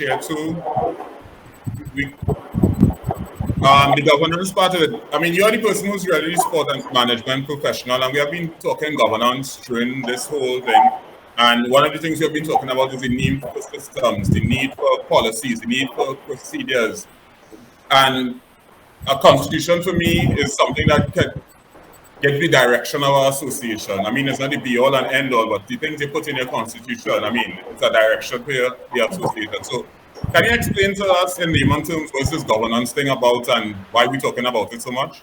chair too. We the governance part of it. I mean, you're the person who's really sport and management professional, and we have been talking governance during this whole thing. And one of the things we've been talking about is the need for systems, the need for policies, the need for procedures. And a constitution for me is something that can get the direction of our association. I mean, it's not the be all and end all, but the things you put in your constitution, I mean, it's a direction for the association. So can you explain to us in layman terms what's this governance thing about and why we're talking about it so much?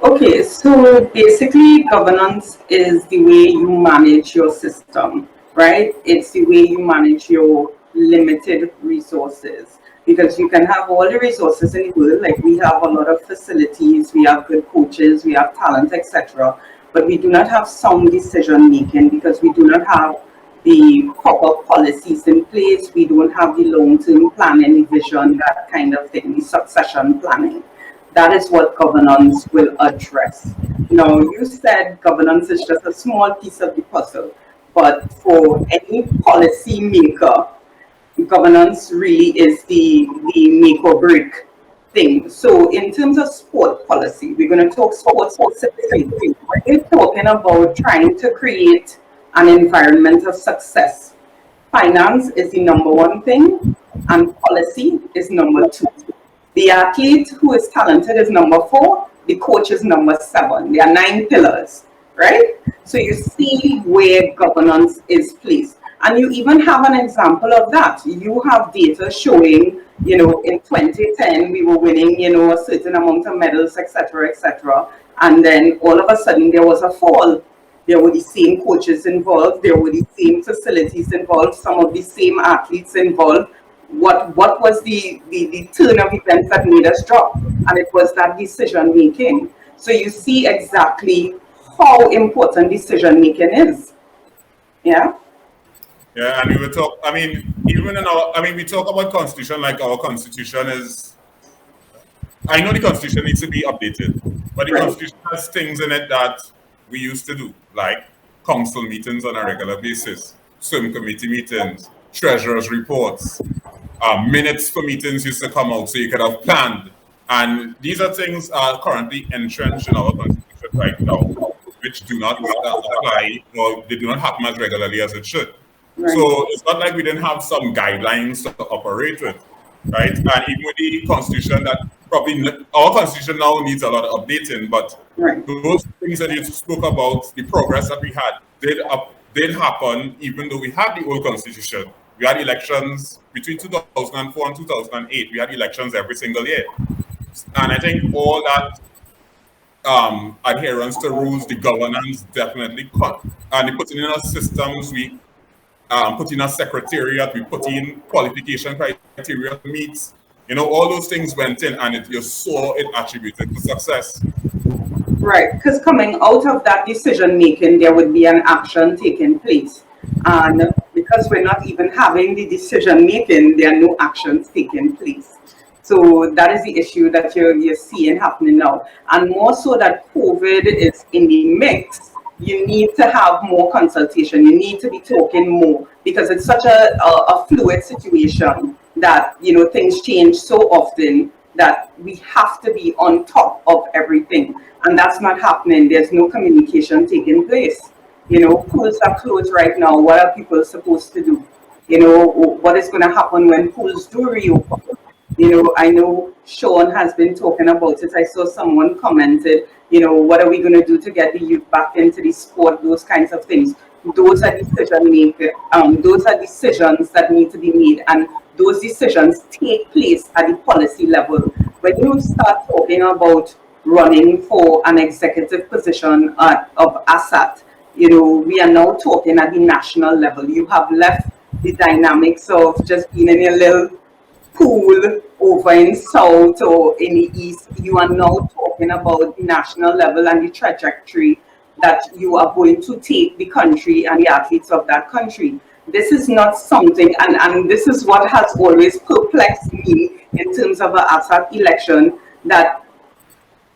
Okay, so basically governance is the way you manage your system, right? It's the way you manage your limited resources, because you can have all the resources in the world, like we have a lot of facilities, we have good coaches, we have talent, etc. But we do not have sound decision making because we do not have the proper policies in place. We don't have the long-term planning, the vision, that kind of thing, the succession planning. That is what governance will address. Now, you said governance is just a small piece of the puzzle, but for any policy maker, governance really is the make or break thing. So in terms of sport policy, we're going to talk sports specifically. We're talking about trying to create an environment of success. Finance is the number one thing, and policy is number two. The athlete who is talented is number four, the coach is number seven. There are 9 pillars, right? So you see where governance is placed. And you even have an example of that. You have data showing, in 2010, we were winning, a certain amount of medals, etc., etc. And then all of a sudden there was a fall. There were the same coaches involved. There were the same facilities involved. Some of the same athletes involved. What was the turn of events that made us drop? And it was that decision making. So you see exactly how important decision making is. Yeah. Yeah, and we will talk. I mean, even we talk about constitution like our constitution is. I know the constitution needs to be updated, but the constitution has things in it that we used to do, like council meetings on a regular basis, swim committee meetings, treasurer's reports, minutes for meetings used to come out so you could have planned. And these are things are currently entrenched in our constitution right now, which do not apply or they do not happen as regularly as it should. Right. So it's not like we didn't have some guidelines to operate with, right? And even with the constitution, that probably our constitution now needs a lot of updating, but those things that you spoke about, the progress that we had did happen even though we had the old constitution. We had elections between 2004 and 2008. We had elections every single year. And I think all that adherence to rules, the governance definitely cut. And the putting in our systems, we put in a secretariat, we put in qualification criteria meets, all those things went in and you saw it attributed to success. Right, because coming out of that decision making, there would be an action taking place. And because we're not even having the decision making, there are no actions taking place. So that is the issue that you're seeing happening now. And more so that COVID is in the mix, you need to have more consultation. You need to be talking more because it's such a fluid situation that, things change so often that we have to be on top of everything. And that's not happening. There's no communication taking place. Pools are closed right now. What are people supposed to do? What is going to happen when pools do reopen? I know Sean has been talking about it. I saw someone commented, what are we going to do to get the youth back into the sport, those kinds of things. Those are decision making. Those are decisions that need to be made. And those decisions take place at the policy level. When you start talking about running for an executive position of ASAT, we are now talking at the national level. You have left the dynamics of just being in a little pool over in South or in the East. You are now talking about the national level and the trajectory that you are going to take the country and the athletes of that country. This is not something, and this is what has always perplexed me in terms of an ASAT election, that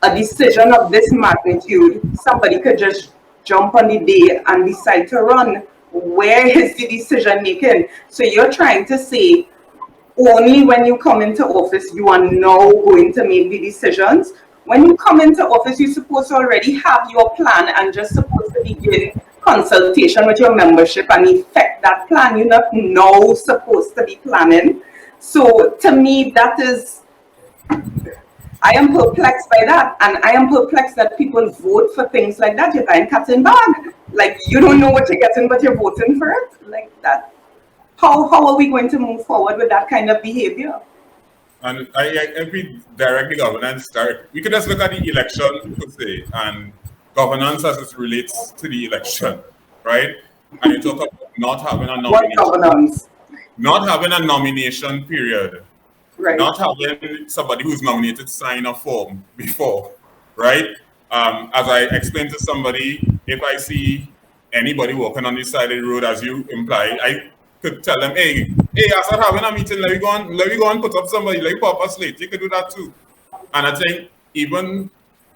a decision of this magnitude, somebody could just jump on the day and decide to run. Where is the decision making? So you're trying to say only when you come into office you are now going to make the decisions. When you come into office, you're supposed to already have your plan and just supposed to begin consultation with your membership and effect that plan. You're not now supposed to be planning. So to me, that is, I am perplexed by that, and I am perplexed that people vote for things like that. You're buying cat in bag. Like, you don't know what you're getting, but you're voting for it. Like that. How are we going to move forward with that kind of behavior? And I agree directly governance. We could just look at the election per se and governance as it relates to the election, right? And you talk about not having a What nomination, governance? not having a nomination period, Right. not having somebody who's nominated sign a form before, right? As I explained to somebody, if I see anybody walking on this side of the road, as you imply, I could tell them, hey, I start having a meeting, let me go and put up somebody, let me pop a slate. You could do that too. And I think even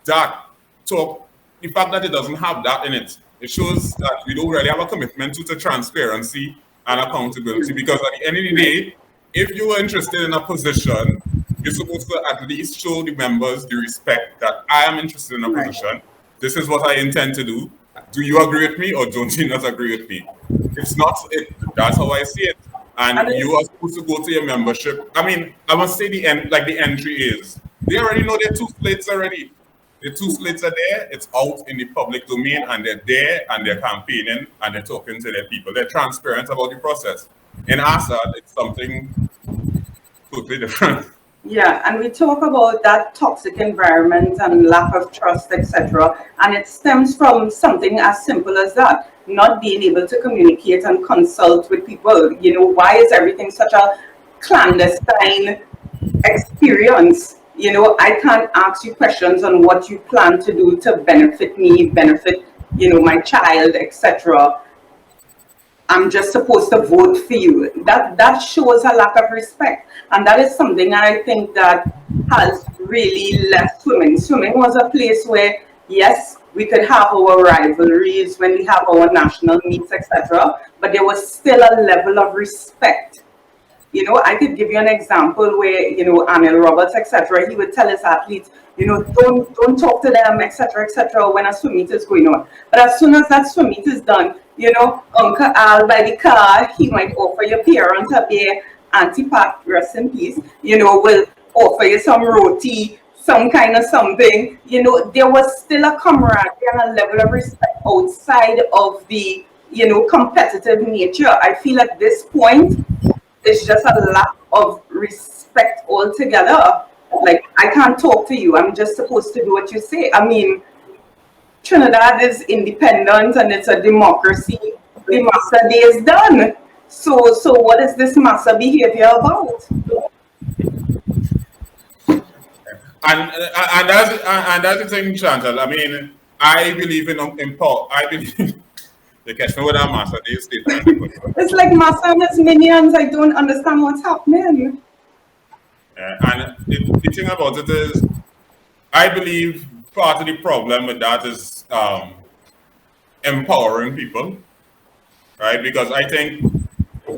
that talk, the fact that it doesn't have that in it, it shows that we don't really have a commitment to transparency and accountability. Because at the end of the day, if you are interested in a position, you're supposed to at least show the members the respect that I am interested in a position. This is what I intend to do. Do you agree with me or don't you not agree with me? It's not it. That's how I see it. And you are supposed to go to your membership. I mean, I must say the entry is. They already know their two slates already. The two slates are there. It's out in the public domain, and they're there, and they're campaigning, and they're talking to their people. They're transparent about the process. In ASA, it's something totally different. Yeah, and we talk about that toxic environment and lack of trust, etc. And it stems from something as simple as that, not being able to communicate and consult with people. You know, why is everything such a clandestine experience? You know, I can't ask you questions on what you plan to do to benefit me, benefit, you know, my child, etc. I'm just supposed to vote for you. That shows a lack of respect. And that is something I think that has really left swimming. Swimming was a place where, yes, we could have our rivalries when we have our national meets, etc. But there was still a level of respect. You know, I could give you an example where, you know, Anil Roberts, etc., he would tell his athletes, you know, don't talk to them, etc., when a swim meet is going on. But as soon as that swim meet is done, you know, Uncle Al by the car, he might offer your parents a beer, Auntie Pat, rest in peace, you know, will offer you some roti, some kind of something. You know, there was still a camaraderie and a level of respect outside of the, you know, competitive nature. I feel at this point, it's just a lack of respect altogether. Like, I can't talk to you. I'm just supposed to do what you say. I mean, Trinidad is independent and it's a democracy. The massa day is done. So what is this massa behavior about? And that's the thing, Chantal. I mean, I believe in power. I believe they catch me with that massa day statement. It's like massa and its minions. I don't understand what's happening. And the thing about it is, I believe part of the problem with that is empowering people, right? Because I think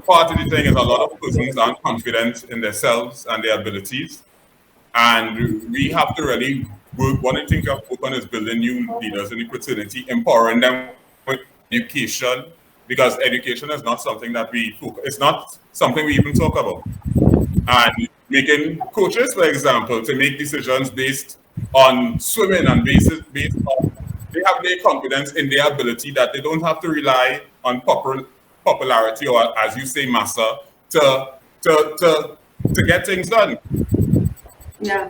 part of the thing is a lot of persons aren't confident in themselves and their abilities. And we have to really work. One of the things we have to work on is building new leaders in the fraternity, empowering them with education, because education is not something that we focus. It's not something we even talk about. And making coaches, for example, to make decisions based on swimming and based on they have their confidence in their ability that they don't have to rely on popularity or, as you say, massa to get things done. Yeah.